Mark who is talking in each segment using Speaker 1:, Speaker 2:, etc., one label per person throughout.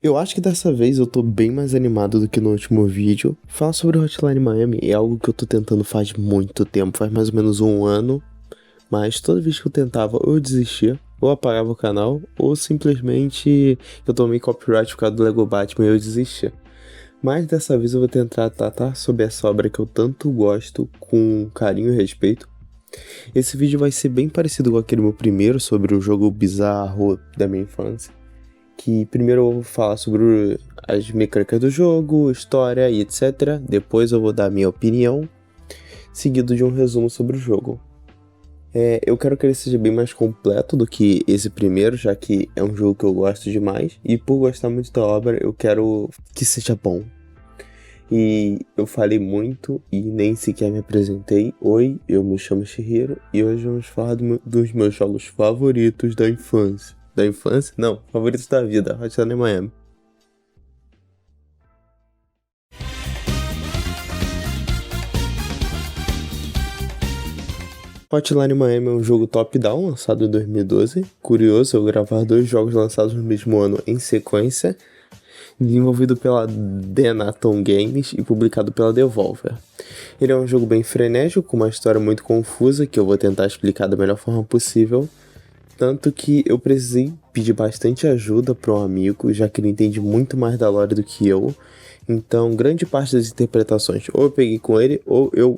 Speaker 1: Eu acho que dessa vez eu tô bem mais animado do que no último vídeo. Falar sobre Hotline Miami é algo que eu tô tentando faz muito tempo, faz mais ou menos um ano. Mas toda vez que eu tentava, ou eu desistia, ou apagava o canal, ou simplesmente eu tomei copyright por causa do Lego Batman e eu desistia. Mas dessa vez eu vou tentar tratar sobre essa obra que eu tanto gosto, com carinho e respeito. Esse vídeo vai ser bem parecido com aquele meu primeiro, sobre o jogo bizarro da minha infância. Que primeiro eu vou falar sobre as mecânicas do jogo, história e etc. Depois eu vou dar a minha opinião, seguido de um resumo sobre o jogo. Eu quero que ele seja bem mais completo do que esse primeiro, já que é um jogo que eu gosto demais. E por gostar muito da obra, eu quero que seja bom. E eu falei muito e nem sequer me apresentei. Oi, eu me chamo Shihiro e hoje vamos falar dos meus jogos favoritos da infância. Da infância? Não, favoritos da vida, Hotline Miami. Hotline Miami é um jogo top-down lançado em 2012. Curioso eu gravar dois jogos lançados no mesmo ano em sequência. Desenvolvido pela Denaton Games e publicado pela Devolver. Ele é um jogo bem frenético, com uma história muito confusa, que eu vou tentar explicar da melhor forma possível. Tanto que eu precisei pedir bastante ajuda para um amigo, já que ele entende muito mais da lore do que eu. Então, grande parte das interpretações, ou eu peguei com ele, ou eu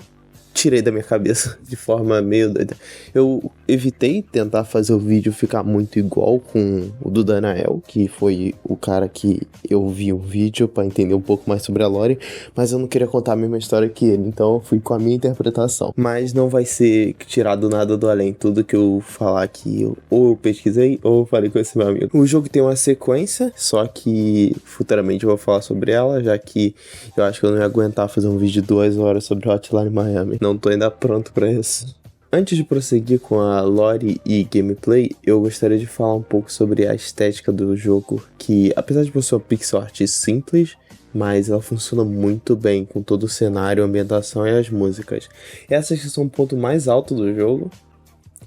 Speaker 1: tirei da minha cabeça de forma meio doida. Eu evitei tentar fazer o vídeo ficar muito igual com o do Danael, que foi o cara que eu vi um vídeo pra entender um pouco mais sobre a lore, mas eu não queria contar a mesma história que ele, então eu fui com a minha interpretação. Mas não vai ser tirado nada do além, tudo que eu falar aqui, ou eu pesquisei, ou eu falei com esse meu amigo. O jogo tem uma sequência, só que futuramente eu vou falar sobre ela, já que eu acho que eu não ia aguentar fazer um vídeo de 2 horas sobre Hotline Miami. Não tô ainda pronto pra isso. Antes de prosseguir com a lore e gameplay, eu gostaria de falar um pouco sobre a estética do jogo, que apesar de possuir uma pixel art simples, mas ela funciona muito bem com todo o cenário, a ambientação e as músicas. Essas são o ponto mais alto do jogo,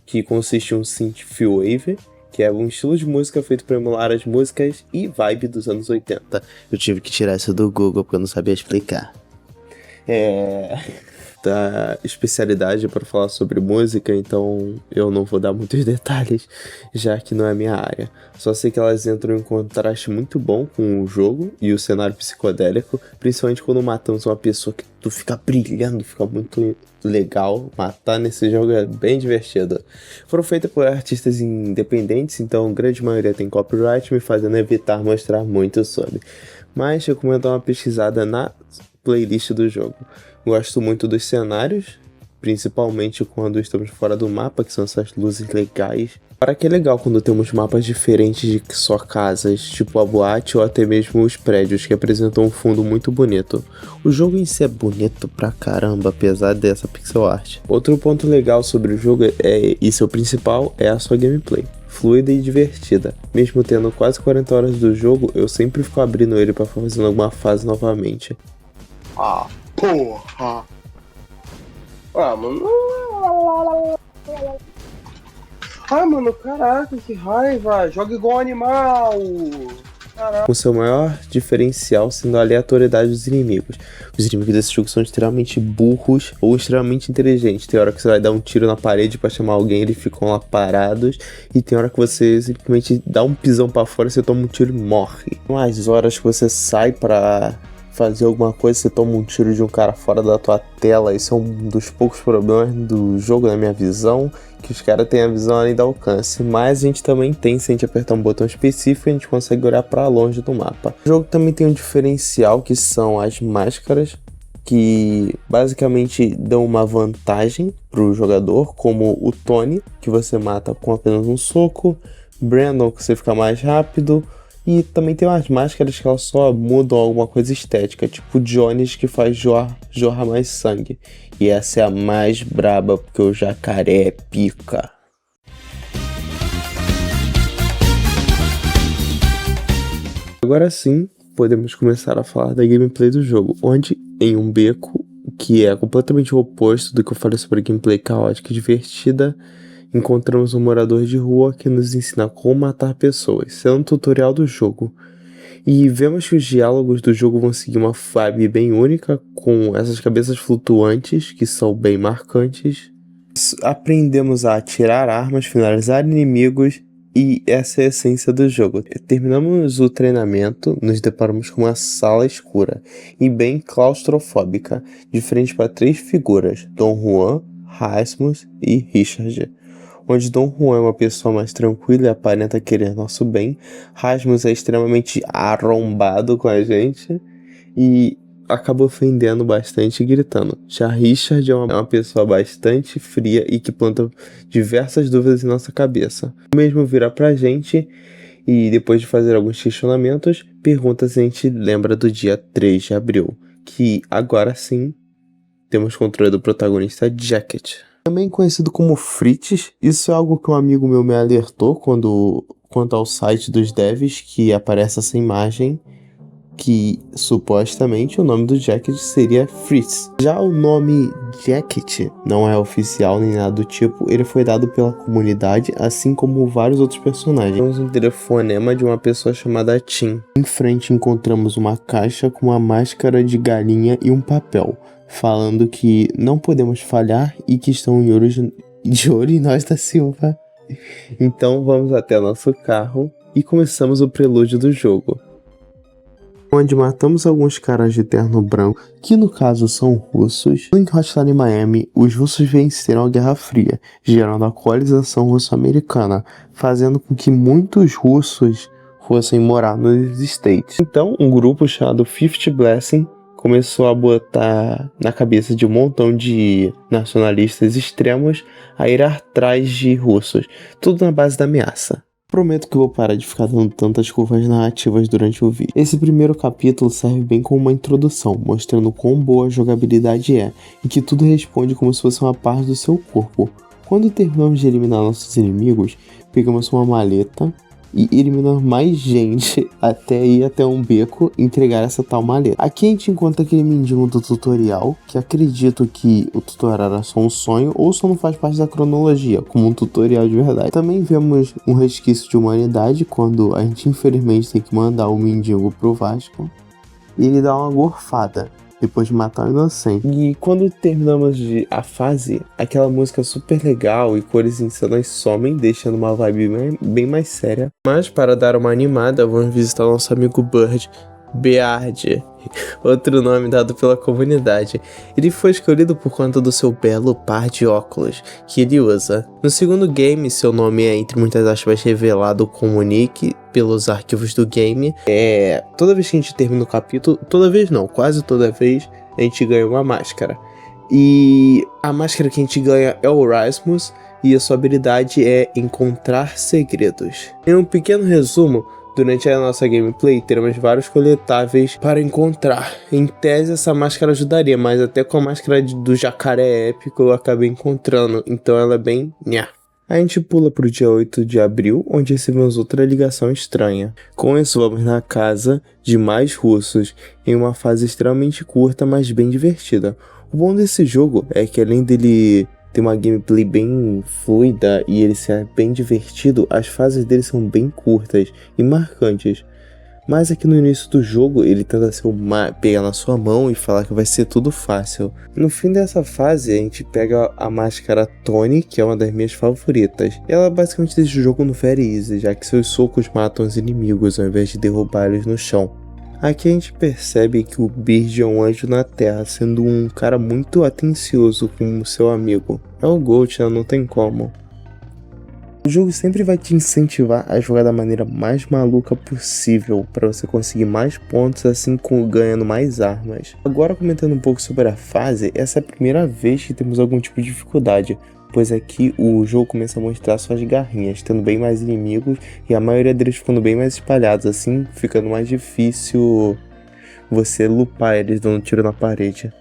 Speaker 1: que consiste em um synthwave, que é um estilo de música feito para emular as músicas e vibe dos anos 80. Eu tive que tirar isso do Google porque eu não sabia explicar. Da especialidade para falar sobre música, então eu não vou dar muitos detalhes, já que não é minha área. Só sei que elas entram em contraste muito bom com o jogo e o cenário psicodélico, principalmente quando matamos uma pessoa que tu fica brilhando, fica muito legal. Matar nesse jogo é bem divertido. Foram feitas por artistas independentes, então a grande maioria tem copyright, me fazendo evitar mostrar muito sobre. Mas eu recomendo dar uma pesquisada na playlist do jogo. Gosto muito dos cenários, principalmente quando estamos fora do mapa, que são essas luzes legais. Para que é legal quando temos mapas diferentes de só casas, tipo a boate ou até mesmo os prédios, que apresentam um fundo muito bonito. O jogo em si é bonito pra caramba, apesar dessa pixel art. Outro ponto legal sobre o jogo e seu principal é a sua gameplay. Fluida e divertida. Mesmo tendo quase 40 horas do jogo, eu sempre fico abrindo ele para fazer alguma fase novamente.
Speaker 2: Ah, porra! Ah, mano. Ai, mano, caraca, que raiva! Joga igual um animal! Caraca.
Speaker 1: Com seu maior diferencial sendo a aleatoriedade dos inimigos. Os inimigos desse jogo são extremamente burros ou extremamente inteligentes. Tem hora que você vai dar um tiro na parede pra chamar alguém, eles ficam lá parados. E tem hora que você simplesmente dá um pisão pra fora, você toma um tiro e morre. As horas que você sai pra fazer alguma coisa, você toma um tiro de um cara fora da tua tela. Esse é um dos poucos problemas do jogo, na minha visão, que os caras têm a visão além do alcance, mas a gente também tem, se a gente apertar um botão específico, a gente consegue olhar para longe do mapa. O jogo também tem um diferencial, que são as máscaras, que basicamente dão uma vantagem pro jogador, como o Tony, que você mata com apenas um soco, Brandon, que você fica mais rápido. E também tem umas máscaras que elas só mudam alguma coisa estética, tipo Jones, que faz jorrar mais sangue. E essa é a mais braba, porque o jacaré é pica. Agora sim, podemos começar a falar da gameplay do jogo, onde em um beco, que é completamente o oposto do que eu falei sobre a gameplay caótica e divertida, encontramos um morador de rua que nos ensina como matar pessoas, sendo um tutorial do jogo. E vemos que os diálogos do jogo vão seguir uma vibe bem única, com essas cabeças flutuantes, que são bem marcantes. Aprendemos a atirar armas, finalizar inimigos, e essa é a essência do jogo. Terminamos o treinamento, nos deparamos com uma sala escura e bem claustrofóbica, de frente para 3 figuras, Dom Juan, Rasmus e Richard. Onde Dom Juan é uma pessoa mais tranquila e aparenta querer nosso bem, Rasmus é extremamente arrombado com a gente e acaba ofendendo bastante e gritando. Já Richard é uma pessoa bastante fria e que planta diversas dúvidas em nossa cabeça. O mesmo vira pra gente e, depois de fazer alguns questionamentos, pergunta se a gente lembra do dia 3 de abril, que agora sim temos controle do protagonista Jacket. Também conhecido como Fritz, isso é algo que um amigo meu me alertou quanto ao site dos devs, que aparece essa imagem, que supostamente o nome do Jacket seria Fritz. Já o nome Jacket não é oficial nem nada do tipo, ele foi dado pela comunidade, assim como vários outros personagens. Temos um telefonema de uma pessoa chamada Tim. Em frente encontramos uma caixa com uma máscara de galinha e um papel, falando que não podemos falhar e que estão de olho em nós da Silva. Então vamos até nosso carro e começamos o prelúdio do jogo, onde matamos alguns caras de terno branco, que no caso são russos. Em Hotline Miami, os russos venceram a Guerra Fria, gerando a coalização russo-americana, fazendo com que muitos russos fossem morar nos States. Então, um grupo chamado Fifth Blessing começou a botar na cabeça de um montão de nacionalistas extremos a ir atrás de russos, tudo na base da ameaça. Prometo que vou parar de ficar dando tantas curvas narrativas durante o vídeo. Esse primeiro capítulo serve bem como uma introdução, mostrando quão boa a jogabilidade é, e que tudo responde como se fosse uma parte do seu corpo. Quando terminamos de eliminar nossos inimigos, pegamos uma maleta e eliminamos mais gente até ir até um beco e entregar essa tal maleta. Aqui a gente encontra aquele mendigo do tutorial, que acredito que o tutorial era só um sonho ou só não faz parte da cronologia, como um tutorial de verdade. Também vemos um resquício de humanidade quando a gente infelizmente tem que mandar o mendigo pro Vasco e ele dá uma gorfada depois de matar o inocente. E quando terminamos a fase, aquela música super legal e cores insanas somem, deixando uma vibe bem mais séria. Mas para dar uma animada, vamos visitar nosso amigo Beard, outro nome dado pela comunidade. Ele foi escolhido por conta do seu belo par de óculos que ele usa. No segundo game, seu nome é, entre muitas aspas, revelado como Nick pelos arquivos do game. Toda vez que a gente termina o capítulo, toda vez não, quase toda vez, a gente ganha uma máscara. E a máscara que a gente ganha é o Rasmus, e a sua habilidade é encontrar segredos. Em um pequeno resumo, durante a nossa gameplay, teremos vários coletáveis para encontrar. Em tese, essa máscara ajudaria, mas até com a máscara do jacaré épico eu acabei encontrando, então ela é bem nhá. A gente pula para o dia 8 de abril, onde recebemos outra ligação estranha. Com isso, vamos na casa de mais russos, em uma fase extremamente curta, mas bem divertida. O bom desse jogo é que, além dele ter uma gameplay bem fluida e ele ser bem divertido, as fases dele são bem curtas e marcantes. Mas aqui no início do jogo ele tenta pegar na sua mão e falar que vai ser tudo fácil. No fim dessa fase a gente pega a máscara Tony, que é uma das minhas favoritas. Ela basicamente deixa o jogo no very easy, já que seus socos matam os inimigos ao invés de derrubar eles no chão. Aqui a gente percebe que o Beard é um anjo na Terra, sendo um cara muito atencioso com seu amigo. É o Gold, não tem como. O jogo sempre vai te incentivar a jogar da maneira mais maluca possível, para você conseguir mais pontos, assim como ganhando mais armas. Agora, comentando um pouco sobre a fase, essa é a primeira vez que temos algum tipo de dificuldade, pois aqui o jogo começa a mostrar suas garrinhas, tendo bem mais inimigos e a maioria deles ficando bem mais espalhados, assim ficando mais difícil você lupar eles dando tiro na parede.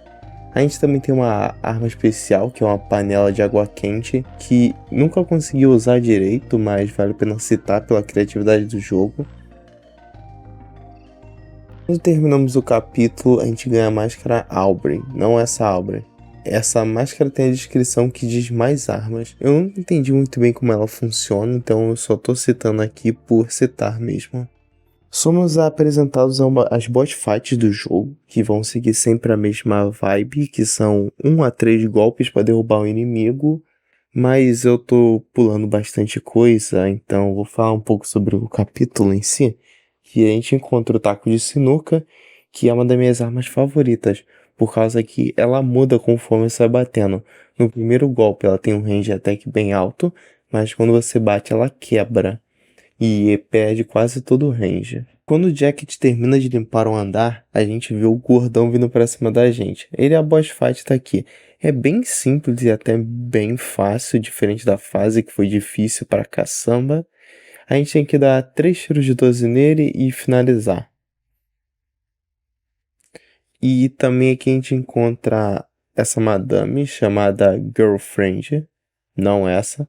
Speaker 1: A gente também tem uma arma especial, que é uma panela de água quente, que nunca consegui usar direito, mas vale a pena citar pela criatividade do jogo. Quando terminamos o capítulo, a gente ganha a máscara Aubrey, não essa Aubrey. Essa máscara tem a descrição que diz mais armas. Eu não entendi muito bem como ela funciona, então eu só tô citando aqui por citar mesmo. Somos apresentados às boss fights do jogo, que vão seguir sempre a mesma vibe, que são 1 a 3 golpes para derrubar o inimigo, mas eu tô pulando bastante coisa, então vou falar um pouco sobre o capítulo em si, que a gente encontra o taco de sinuca, que é uma das minhas armas favoritas, por causa que ela muda conforme você vai batendo. No primeiro golpe ela tem um range attack bem alto, mas quando você bate ela quebra e perde quase todo o range. Quando o Jacket termina de limpar um andar, a gente vê o gordão vindo pra cima da gente. Ele, a boss fight tá aqui. É bem simples e até bem fácil, diferente da fase que foi difícil pra caçamba. A gente tem que dar 3 tiros de 12 nele e finalizar. E também aqui a gente encontra essa madame chamada Girlfriend, não essa.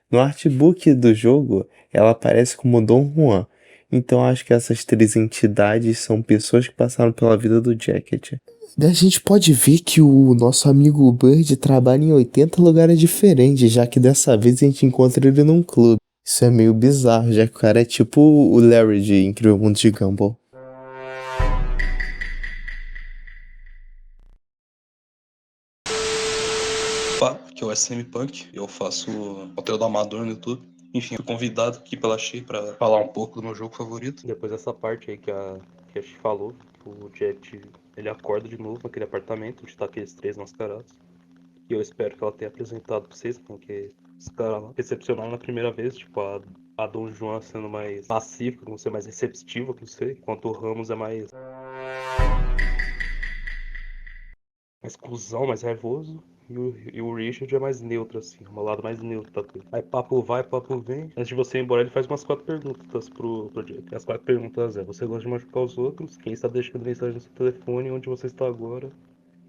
Speaker 1: No artbook do jogo, ela aparece como Dom Juan. Então acho que essas 3 entidades são pessoas que passaram pela vida do Jacket. A gente pode ver que o nosso amigo Bird trabalha em 80 lugares diferentes, já que dessa vez a gente encontra ele num clube. Isso é meio bizarro, já que o cara é tipo o Larry de Incrível Mundo de Gumball.
Speaker 3: Opa, aqui é o SM Punk, eu faço conteúdo amador no YouTube. Enfim, fui convidado aqui pela Xi pra falar um pouco do meu jogo favorito.
Speaker 4: Depois dessa parte aí que a Chi falou, que o Jack ele acorda de novo naquele apartamento onde tá aqueles 3 mascarados. E eu espero que ela tenha apresentado pra vocês, porque os caras lá recepcionaram na primeira vez, tipo, a Dom Juan sendo mais pacífica, como ser mais receptiva, não sei, enquanto o Ramos é mais cuzão, mais raivoso. E o Richard é mais neutro, assim, um lado mais neutro da coisa. Aí papo vai, papo vem. Antes de você ir embora, ele faz umas 4 perguntas pro Jack. As 4 perguntas é: você gosta de machucar os outros? Quem está deixando mensagem no seu telefone? Onde você está agora?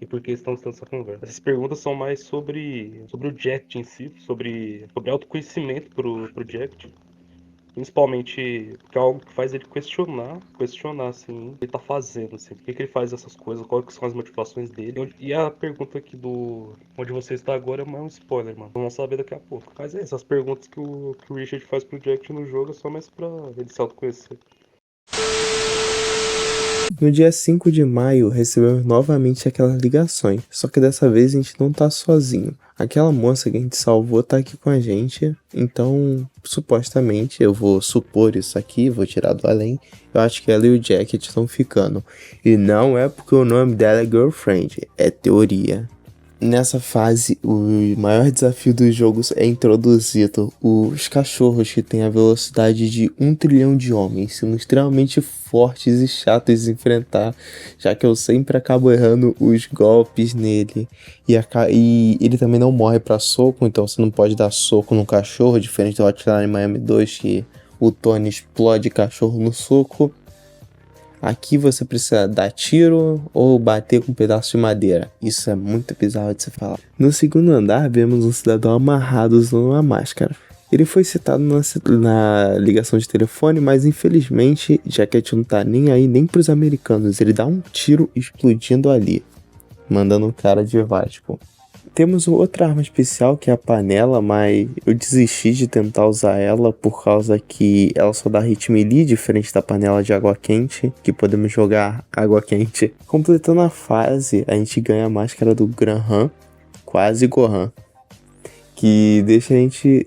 Speaker 4: E por que estão tendo essa conversa? Essas perguntas são mais sobre o Jack em si, sobre autoconhecimento pro Jack. Principalmente porque é algo que faz ele questionar, assim, o que ele tá fazendo, assim, por que ele faz essas coisas, quais que são as motivações dele. E a pergunta aqui do onde você está agora é mais um spoiler, mano. Vamos saber daqui a pouco. Mas é, essas perguntas que o Richard faz pro Jack no jogo é só mais pra ele se autoconhecer.
Speaker 1: No dia 5 de maio, recebemos novamente aquelas ligações, só que dessa vez a gente não tá sozinho. Aquela moça que a gente salvou tá aqui com a gente, então, supostamente, eu vou supor isso aqui, vou tirar do além, eu acho que ela e o Jacket estão ficando. E não é porque o nome dela é Girlfriend, é teoria. Nessa fase, o maior desafio dos jogos é introduzir os cachorros que têm a velocidade de 1 trilhão de homens, sendo extremamente fortes e chatos de enfrentar, já que eu sempre acabo errando os golpes nele. E ele também não morre pra soco, então você não pode dar soco no cachorro, diferente do Hotline Miami 2, que o Tony explode cachorro no soco. Aqui você precisa dar tiro ou bater com um pedaço de madeira. Isso é muito bizarro de se falar. No segundo andar, vemos um cidadão amarrado usando uma máscara. Ele foi citado na ligação de telefone, mas infelizmente Jacket não tá nem aí nem pros americanos. Ele dá um tiro explodindo ali, mandando um cara de Vasco. Temos outra arma especial que é a panela, mas eu desisti de tentar usar ela por causa que ela só dá hit melee, diferente da panela de água quente, que podemos jogar água quente. Completando a fase, a gente ganha a máscara do Graham, quase Gohan, que deixa a gente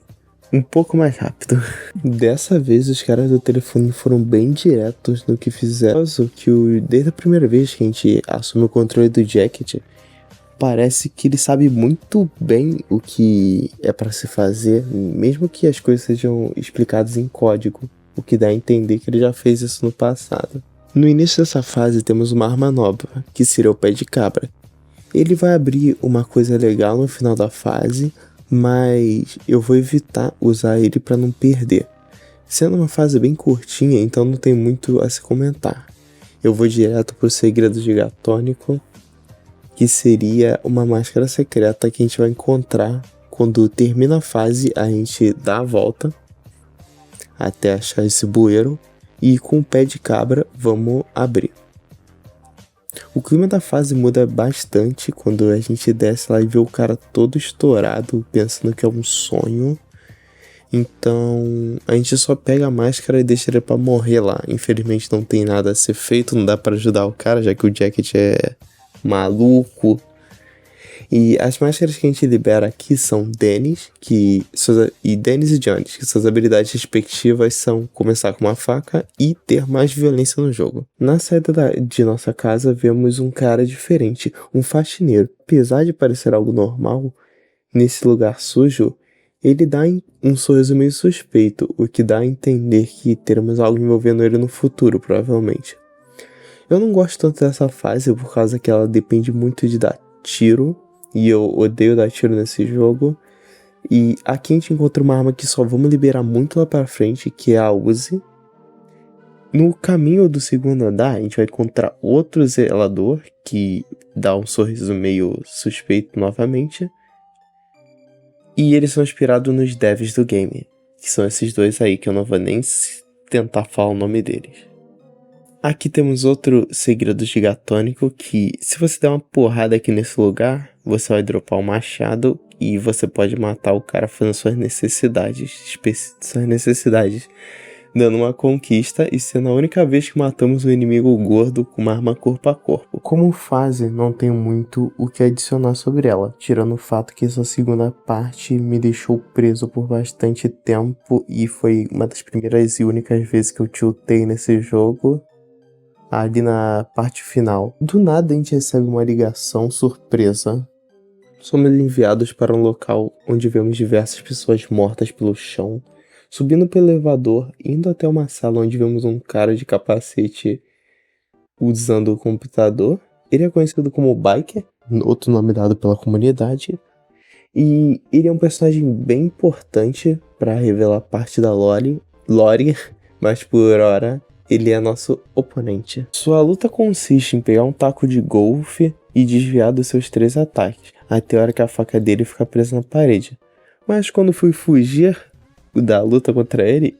Speaker 1: um pouco mais rápido. Dessa vez os caras do telefone foram bem diretos no que fizeram, que desde a primeira vez que a gente assume o controle do Jacket, parece que ele sabe muito bem o que é para se fazer, mesmo que as coisas sejam explicadas em código, o que dá a entender que ele já fez isso no passado. No início dessa fase temos uma arma nova, que seria o pé de cabra. Ele vai abrir uma coisa legal no final da fase, mas eu vou evitar usar ele para não perder. Sendo uma fase bem curtinha, então não tem muito a se comentar. Eu vou direto pro segredo gigatônico, que seria uma máscara secreta que a gente vai encontrar quando termina a fase. A gente dá a volta até achar esse bueiro e com o pé de cabra vamos abrir. O clima da fase muda bastante quando a gente desce lá e vê o cara todo estourado, pensando que é um sonho. Então a gente só pega a máscara e deixa ele pra morrer lá. Infelizmente não tem nada a ser feito, não dá pra ajudar o cara, já que o Jacket é maluco. E as máscaras que a gente libera aqui são Dennis e Dennis e Johnny, que suas habilidades respectivas são começar com uma faca e ter mais violência no jogo. Na saída de nossa casa vemos um cara diferente, um faxineiro. Apesar de parecer algo normal, nesse lugar sujo, ele dá um sorriso meio suspeito, o que dá a entender que teremos algo envolvendo ele no futuro, provavelmente. Eu não gosto tanto dessa fase por causa que ela depende muito de dar tiro, e eu odeio dar tiro nesse jogo. E aqui a gente encontra uma arma que só vamos liberar muito lá pra frente, que é a Uzi. No caminho do segundo andar, a gente vai encontrar outro zelador, que dá um sorriso meio suspeito novamente. E eles são inspirados nos devs do game, que são esses dois aí, que eu não vou nem tentar falar o nome deles. Aqui temos outro segredo gigatônico, que se você der uma porrada aqui nesse lugar, você vai dropar um machado e você pode matar o cara fazendo suas necessidades, dando uma conquista e sendo a única vez que matamos um inimigo gordo com uma arma corpo a corpo. Como fase, não tenho muito o que adicionar sobre ela, tirando o fato que essa segunda parte me deixou preso por bastante tempo e foi uma das primeiras e únicas vezes que eu tiltei nesse jogo. Ali na parte final, do nada a gente recebe uma ligação surpresa. Somos enviados para um local onde vemos diversas pessoas mortas pelo chão, subindo pelo elevador, indo até uma sala onde vemos um cara de capacete usando o computador. Ele é conhecido como Biker, outro nome dado pela comunidade, e ele é um personagem bem importante para revelar parte da lore, mas por hora ele é nosso oponente. Sua luta consiste em pegar um taco de golfe e desviar dos seus 3 ataques, até a hora que a faca dele fica presa na parede. Mas quando fui fugir da luta contra ele,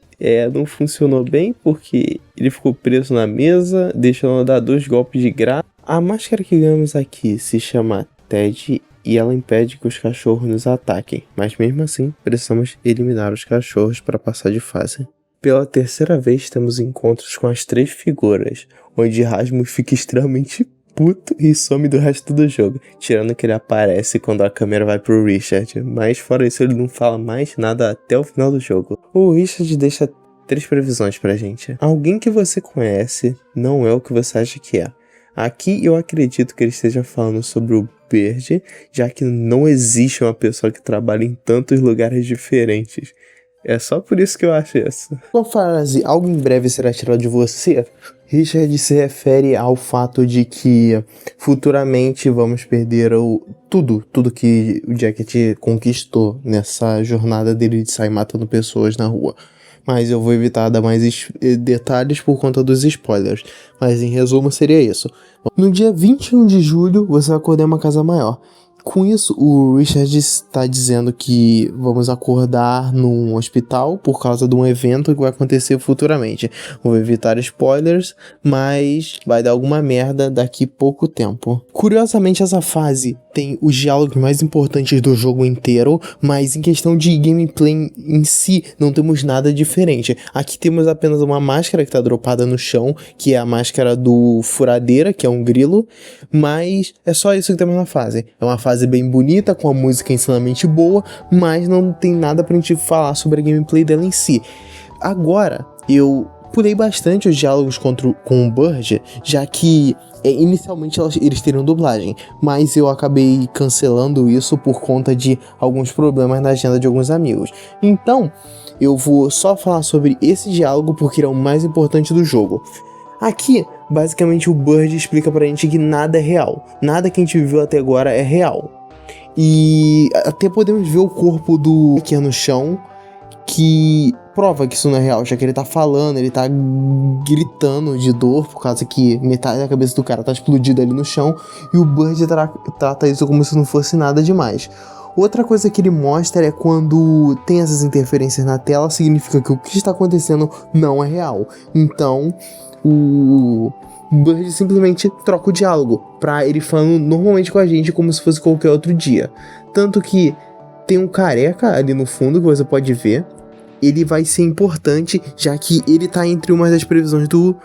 Speaker 1: não funcionou bem, porque ele ficou preso na mesa, deixando ela dar 2 golpes de graça. A máscara que ganhamos aqui se chama Ted e ela impede que os cachorros nos ataquem, mas mesmo assim precisamos eliminar os cachorros para passar de fase. Pela terceira vez temos encontros com as 3 figuras, onde Rasmus fica extremamente puto e some do resto do jogo, tirando que ele aparece quando a câmera vai pro Richard, mas fora isso ele não fala mais nada até o final do jogo. O Richard deixa 3 previsões pra gente. Alguém que você conhece não é o que você acha que é. Aqui eu acredito que ele esteja falando sobre o Bird, já que não existe uma pessoa que trabalha em tantos lugares diferentes. É só por isso que eu acho isso. Com a frase, algo em breve será tirado de você, Richard se refere ao fato de que futuramente vamos perder tudo que o Jacket conquistou nessa jornada dele de sair matando pessoas na rua. Mas eu vou evitar dar mais detalhes por conta dos spoilers. Mas em resumo seria isso. No dia 21 de julho você vai acordar em uma casa maior. Com isso, o Richard está dizendo que vamos acordar num hospital por causa de um evento que vai acontecer futuramente. Vou evitar spoilers, mas vai dar alguma merda daqui pouco tempo. Curiosamente, essa fase tem os diálogos mais importantes do jogo inteiro, mas em questão de gameplay em si, não temos nada diferente. Aqui temos apenas uma máscara que está dropada no chão, que é a máscara do Furadeira, que é um grilo, mas é só isso que temos na fase. É uma fase bem bonita, com a música insanamente boa, mas não tem nada pra gente falar sobre a gameplay dela em si. Agora, eu pulei bastante os diálogos com o Bird, já que inicialmente eles teriam dublagem, mas eu acabei cancelando isso por conta de alguns problemas na agenda de alguns amigos. Então, eu vou só falar sobre esse diálogo porque é o mais importante do jogo. Aqui, basicamente, o Bird explica pra gente que nada é real. Nada que a gente viu até agora é real. E até podemos ver o corpo do Biker no chão, que prova que isso não é real, já que ele tá falando, ele tá gritando de dor, por causa que metade da cabeça do cara tá explodida ali no chão, e o Bird trata isso como se não fosse nada demais. Outra coisa que ele mostra é quando tem essas interferências na tela, significa que o que está acontecendo não é real. Então, o Bird simplesmente troca o diálogo pra ele falando normalmente com a gente como se fosse qualquer outro dia. Tanto que tem um careca ali no fundo que você pode ver, ele vai ser importante, já que ele tá entre uma das previsões do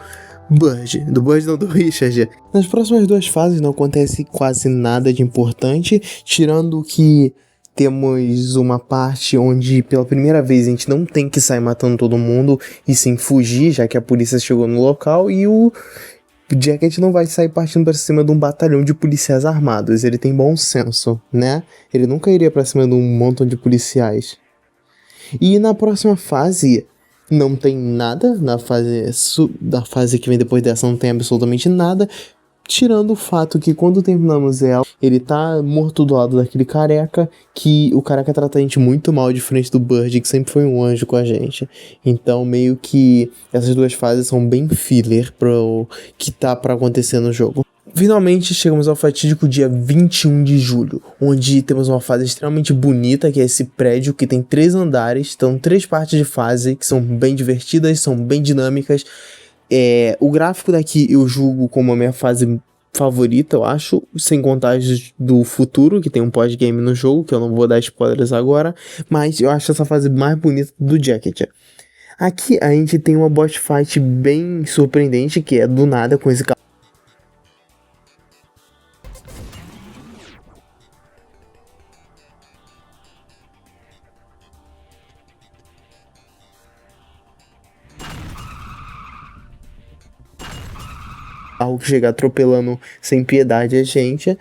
Speaker 1: Richard. Nas próximas 2 fases não acontece quase nada de importante, tirando que temos uma parte onde pela primeira vez a gente não tem que sair matando todo mundo e sim fugir, já que a polícia chegou no local, e o Jacket não vai sair partindo pra cima de um batalhão de policiais armados. Ele tem bom senso, né? Ele nunca iria pra cima de um montão de policiais. E na próxima fase não tem nada, da fase que vem depois dessa não tem absolutamente nada, tirando o fato que quando terminamos ela, ele tá morto do lado daquele careca, que o careca trata a gente muito mal de frente do Bird, que sempre foi um anjo com a gente. Então meio que essas 2 fases são bem filler pro que tá pra acontecer no jogo. Finalmente chegamos ao fatídico dia 21 de julho, onde temos uma fase extremamente bonita, que é esse prédio que tem 3 andares, então 3 partes de fase que são bem divertidas, são bem dinâmicas. O gráfico daqui eu julgo como a minha fase favorita, eu acho, sem contar do futuro, que tem um pós-game no jogo, que eu não vou dar spoilers agora, mas eu acho essa fase mais bonita do Jacket. Aqui a gente tem uma boss fight bem surpreendente, que é do nada com esse carro. Algo que chega atropelando sem piedade a gente,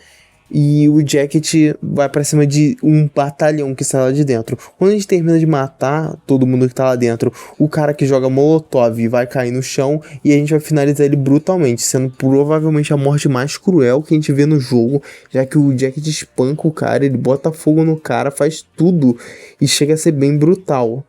Speaker 1: e o Jacket vai pra cima de um batalhão que está lá de dentro. Quando a gente termina de matar todo mundo que tá lá dentro, o cara que joga Molotov vai cair no chão e a gente vai finalizar ele brutalmente, sendo provavelmente a morte mais cruel que a gente vê no jogo, já que o Jacket espanca o cara, ele bota fogo no cara, faz tudo e chega a ser bem brutal.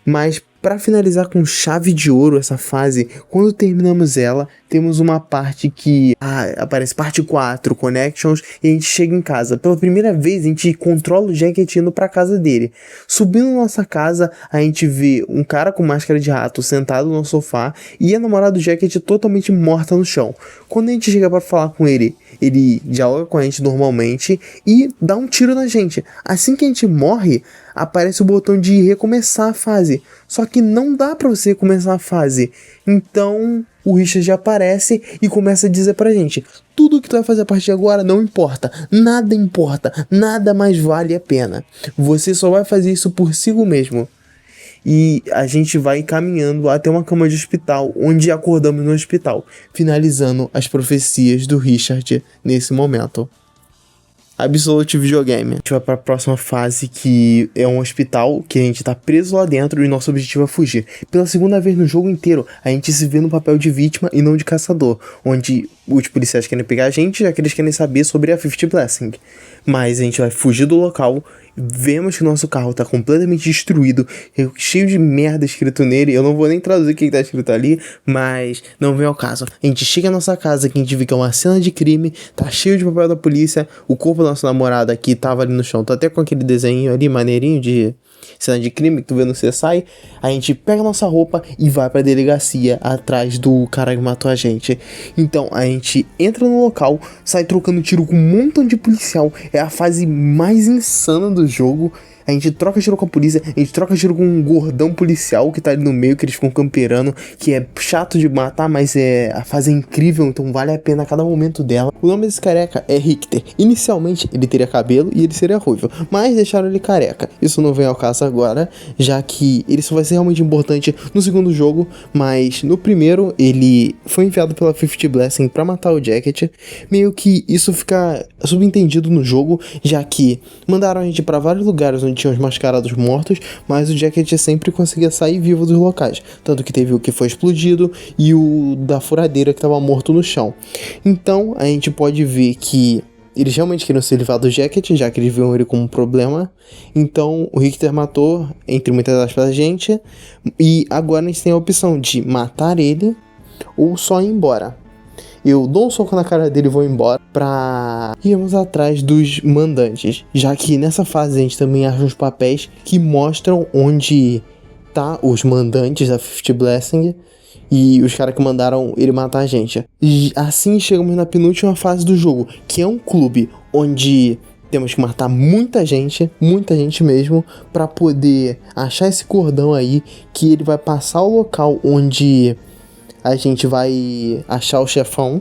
Speaker 1: Mas para finalizar com chave de ouro essa fase, quando terminamos ela, temos uma parte que aparece parte 4, Connections, e a gente chega em casa. Pela primeira vez a gente controla o Jacket indo pra casa dele. Subindo na nossa casa, a gente vê um cara com máscara de rato sentado no sofá e a namorada do Jacket totalmente morta no chão. Quando a gente chega pra falar com ele, ele dialoga com a gente normalmente e dá um tiro na gente. Assim que a gente morre, aparece o botão de recomeçar a fase. Só que não dá pra você começar a fase. Então o Richard aparece e começa a dizer pra gente: tudo que tu vai fazer a partir de agora não importa, nada mais vale a pena. Você só vai fazer isso por si mesmo. E a gente vai caminhando até uma cama de hospital, onde acordamos no hospital, finalizando as profecias do Richard nesse momento. Absolute Videogame. A gente vai para a próxima fase, que é um hospital que a gente tá preso lá dentro e nosso objetivo é fugir. Pela segunda vez no jogo inteiro, a gente se vê no papel de vítima e não de caçador, onde os policiais querem pegar a gente, já que eles querem saber sobre a Fifth Blessing. Mas a gente vai fugir do local, vemos que nosso carro tá completamente destruído, cheio de merda escrito nele. Eu não vou nem traduzir o que tá escrito ali, mas não vem ao caso. A gente chega na nossa casa, que a gente vê que é uma cena de crime, tá cheio de papel da polícia, o corpo da nossa namorada aqui tava ali no chão, tá até com aquele desenho ali maneirinho de cena de crime que tu vê no CSI. A gente pega nossa roupa e vai pra delegacia atrás do cara que matou a gente. Então a gente entra no local, sai trocando tiro com um montão de policial. É a fase mais insana do jogo. A gente troca tiro com a polícia, a gente troca tiro com um gordão policial que tá ali no meio, que eles ficam camperando, que é chato de matar, mas a fase é incrível, então vale a pena a cada momento dela. O nome desse careca é Richter. Inicialmente ele teria cabelo e ele seria ruivo, mas deixaram ele careca. Isso não vem ao caso agora, já que ele só vai ser realmente importante no segundo jogo, mas no primeiro ele foi enviado pela Fifth Blessing pra matar o Jacket. Meio que isso fica subentendido no jogo, já que mandaram a gente pra vários lugares onde tinha os mascarados mortos, mas o Jacket sempre conseguia sair vivo dos locais, tanto que teve o que foi explodido e o da furadeira que estava morto no chão. Então a gente pode ver que eles realmente queriam se livrar do Jacket, já que eles viam ele como um problema. Então o Richter matou, entre muitas aspas, a gente, e agora a gente tem a opção de matar ele ou só ir embora. Eu dou um soco na cara dele e vou embora pra irmos atrás dos mandantes, já que nessa fase a gente também acha uns papéis que mostram onde tá os mandantes da Fifth Blessing e os caras que mandaram ele matar a gente. E assim chegamos na penúltima fase do jogo, que é um clube onde Temos que matar muita gente mesmo, pra poder achar esse cordão aí, que ele vai passar o local onde a gente vai achar o chefão.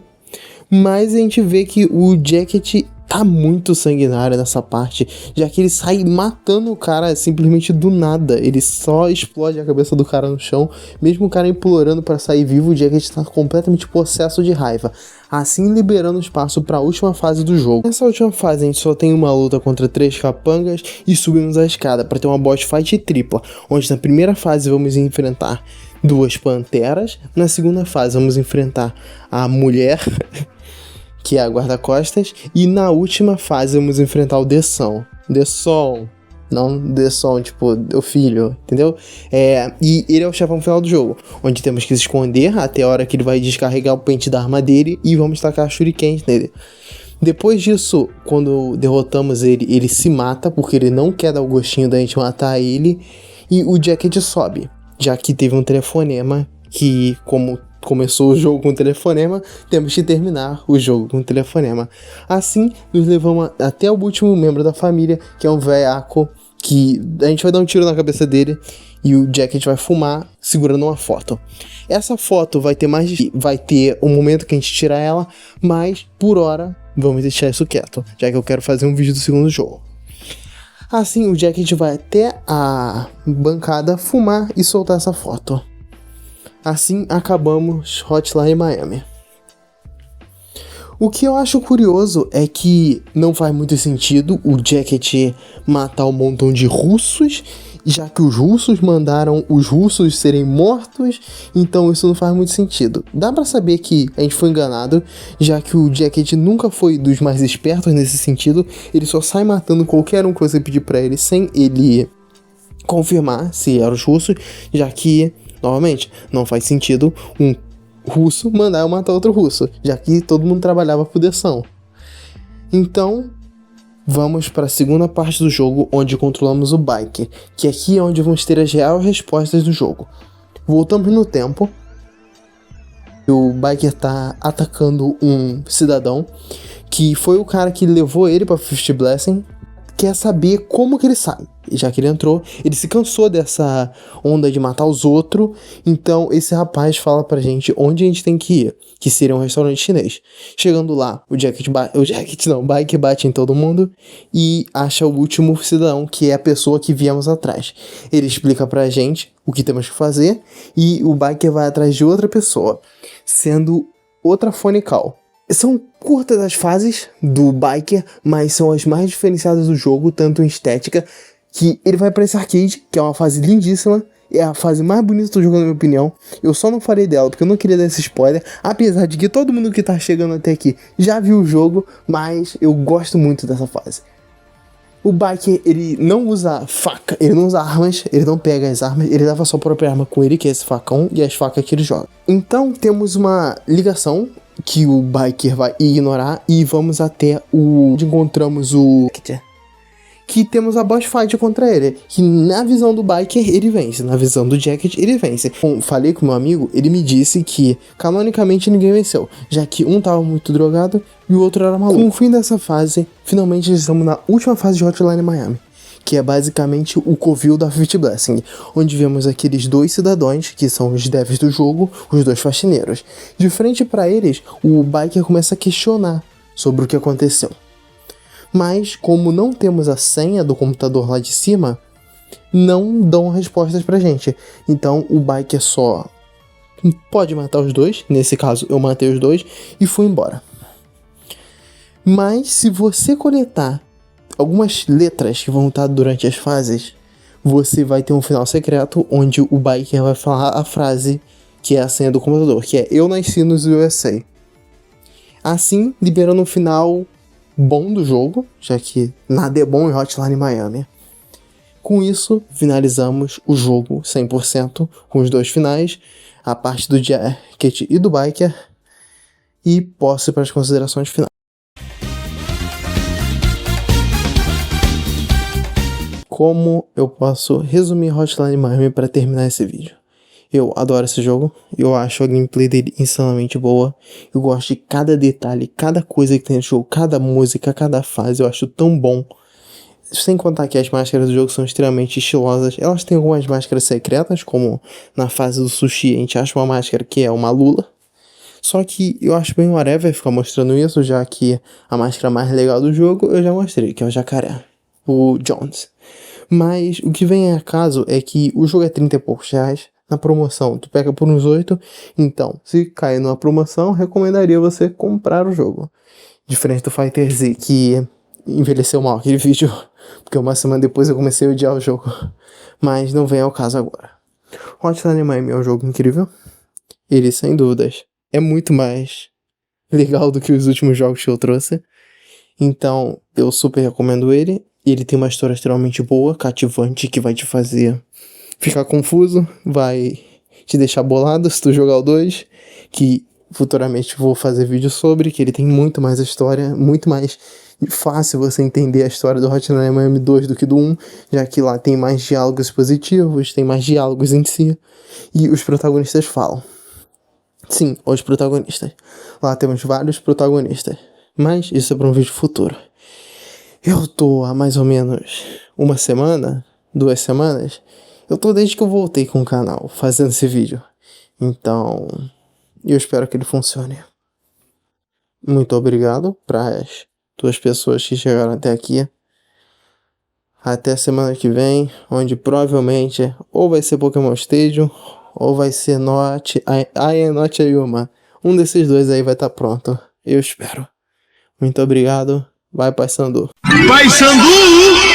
Speaker 1: Mas a gente vê que o Jacket tá muito sanguinário nessa parte, já que ele sai matando o cara simplesmente do nada. Ele só explode a cabeça do cara no chão, mesmo o cara implorando pra sair vivo. O Jacket tá completamente possesso de raiva, assim liberando espaço pra última fase do jogo. Nessa última fase a gente só tem uma luta contra 3 capangas e subimos a escada pra ter uma boss fight tripla, onde na primeira fase vamos enfrentar 2 panteras, na segunda fase vamos enfrentar a mulher que é a guarda-costas, e na última fase vamos enfrentar o Desson. Não Desson, tipo, o filho, entendeu? E ele é o chefão final do jogo, onde temos que se esconder até a hora que ele vai descarregar o pente da arma dele e vamos tacar shurikens nele. Depois disso, quando derrotamos ele, ele se mata, porque ele não quer dar o gostinho da gente matar ele, e o Jacket sobe, já que teve um telefonema que, como começou o jogo com um telefonema, temos que terminar o jogo com um telefonema. Assim, nos levamos até o último membro da família, que é um velhaco, que a gente vai dar um tiro na cabeça dele e o Jacket vai fumar segurando uma foto. Essa foto vai ter um momento que a gente tira ela, mas por hora vamos deixar isso quieto, já que eu quero fazer um vídeo do segundo jogo. Assim, o Jacket vai até a bancada fumar e soltar essa foto. Assim acabamos Hotline Miami. O que eu acho curioso é que não faz muito sentido o Jacket matar um montão de russos, já que os russos mandaram os russos serem mortos, então isso não faz muito sentido. Dá pra saber que a gente foi enganado, já que o Jacket nunca foi dos mais espertos nesse sentido, ele só sai matando qualquer um que você pedir pra ele sem ele confirmar se eram os russos, já que, novamente, não faz sentido um russo mandar eu matar outro russo, já que todo mundo trabalhava por Desson. Então, vamos para a segunda parte do jogo, onde controlamos o Biker, que aqui é onde vamos ter as reais respostas do jogo. Voltamos no tempo. O Biker tá atacando um cidadão, que foi o cara que levou ele para Fifth Blessing. Quer saber como que ele sabe. E já que ele entrou, ele se cansou dessa onda de matar os outros. Então esse rapaz fala pra gente onde a gente tem que ir, que seria um restaurante chinês. Chegando lá, o Biker bate em todo mundo e acha o último cidadão, que é a pessoa que viemos atrás. Ele explica pra gente o que temos que fazer e o Biker vai atrás de outra pessoa, sendo outra phone call. São curtas as fases do Biker, mas são as mais diferenciadas do jogo, tanto em estética, que ele vai pra esse arcade, que é uma fase lindíssima, é a fase mais bonita do jogo na minha opinião. Eu só não falei dela porque eu não queria dar esse spoiler, apesar de que todo mundo que tá chegando até aqui já viu o jogo, mas eu gosto muito dessa fase. O Biker, ele não usa faca, ele não usa armas, ele não pega as armas, ele leva a sua própria arma com ele, que é esse facão, e as facas que ele joga. Então temos uma ligação que o Biker vai ignorar e vamos até onde encontramos o... que temos a boss fight contra ele, que na visão do Biker ele vence, na visão do Jacket ele vence. Falei com meu amigo, ele me disse que canonicamente ninguém venceu, já que um tava muito drogado e o outro era maluco. Com o fim dessa fase, finalmente estamos na última fase de Hotline Miami, que é basicamente o covil da Fifth Blessing, onde vemos aqueles 2 cidadãos, que são os devs do jogo, os 2 faxineiros. De frente para eles, o Biker começa a questionar sobre o que aconteceu. Mas, como não temos a senha do computador lá de cima, não dão respostas pra gente. Então, o Biker só pode matar os 2, nesse caso eu matei os 2, e fui embora. Mas, se você coletar algumas letras que vão estar durante as fases, você vai ter um final secreto onde o Biker vai falar a frase que é a senha do computador, que é "Eu nasci nos USA". Assim, liberando um final bom do jogo, já que nada é bom em Hotline Miami. Com isso, finalizamos o jogo 100%, com os 2 finais, a parte do Jacket e do Biker, e posso ir para as considerações finais. Como eu posso resumir Hotline Miami para terminar esse vídeo? Eu adoro esse jogo, eu acho a gameplay dele insanamente boa, eu gosto de cada detalhe, cada coisa que tem no jogo, cada música, cada fase, eu acho tão bom. Sem contar que as máscaras do jogo são extremamente estilosas, elas têm algumas máscaras secretas, como na fase do sushi a gente acha uma máscara que é uma lula. Só que eu acho bem whatever ficar mostrando isso, já que a máscara mais legal do jogo eu já mostrei, que é o jacaré, o Jones. Mas o que vem a caso é que o jogo é 30 e poucos reais. Na promoção, tu pega por uns 8. Então, se cair numa promoção, recomendaria você comprar o jogo. Diferente do Fighter Z, que envelheceu mal aquele vídeo. Porque uma semana depois eu comecei a odiar o jogo. Mas não vem ao caso agora. Hotline Miami é um jogo incrível. Ele, sem dúvidas, é muito mais legal do que os últimos jogos que eu trouxe. Então, eu super recomendo ele. Ele tem uma história extremamente boa, cativante, que vai te fazer ficar confuso, vai te deixar bolado se tu jogar o 2, que futuramente vou fazer vídeo sobre, que ele tem muito mais história, muito mais fácil você entender a história do Hotline Miami 2 do que do 1, já que lá tem mais diálogos positivos, tem mais diálogos em si, e os protagonistas falam. Sim, os protagonistas. Lá temos vários protagonistas, mas isso é para um vídeo futuro. Eu tô há mais ou menos uma semana, 2 semanas, eu tô desde que eu voltei com o canal, fazendo esse vídeo. Então, eu espero que ele funcione. Muito obrigado para as 2 pessoas que chegaram até aqui. Até semana que vem, onde provavelmente ou vai ser Pokémon Stadium, ou vai ser I Am Not a Yuma. Um desses 2 aí vai estar pronto. Eu espero. Muito obrigado. Vai, Pai Sandu.
Speaker 5: Vai, Sandu!